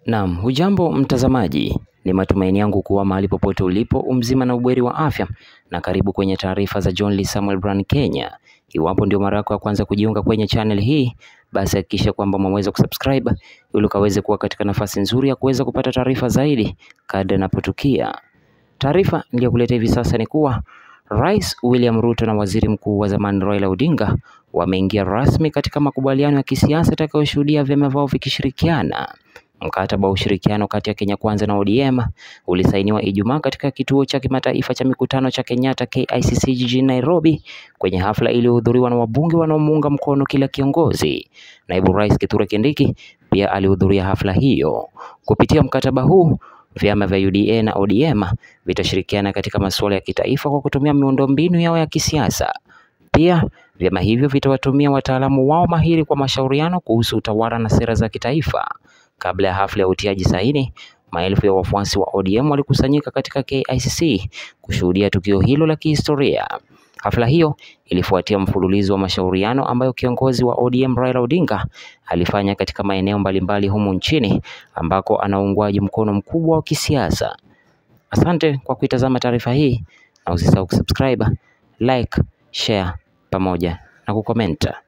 Naam, hujambo mtazamaji. Ni matumaini yangu kuwa mahali popote ulipo umzima na ubweri wa afya, na karibu kwenye taarifa za John Lee Samuel Brand Kenya. Iwapo ndio mara yako ya kwanza kujiunga kwenye channel hii, basi hakikisha kwamba umeweza kusubscribe ili ukaweze kuwa katika nafasi nzuri ya kuweza kupata taarifa zaidi kadri inapotukia. Taarifa niliyokuletea hivi sasa ni kuwa Rais William Ruto na Waziri Mkuu wa zamani Raila Odinga wameingia rasmi katika makubaliano ya kisiasa yatakayoshuhudia vyama vyao vikishirikiana. Mkataba wa ushirikiano kati ya Kenya Kwanza na ODM ulisainiwa Ijumaa katika kituo cha kimataifa cha mikutano cha Kenyatta KICC jijini Nairobi, kwenye hafla iliyohudhuriwa na wabunge wanaomuunga mkono kila kiongozi. Naibu Rais Kithure Kindiki pia alihudhuria hafla hiyo. Kupitia mkataba huu, vyama vya UDA na ODM vitashirikiana katika masuala ya kitaifa kwa kutumia miundombinu yao ya kisiasa. Pia vyama hivyo vitawatumia wataalamu wao mahiri kwa mashauriano kuhusu utawala na sera za kitaifa. Kabla ya hafla ya utiaji saini, maelfu ya wafuasi wa ODM walikusanyika katika KICC kushuhudia tukio hilo la kihistoria. Hafla hiyo ilifuatia mfululizo wa mashauriano ambayo kiongozi wa ODM Raila Odinga alifanya katika maeneo mbalimbali humu nchini, ambako ana uungwaji mkono mkubwa wa kisiasa. Asante kwa kuitazama taarifa hii, na usisahau kusubscribe, like, share pamoja na kukomenta.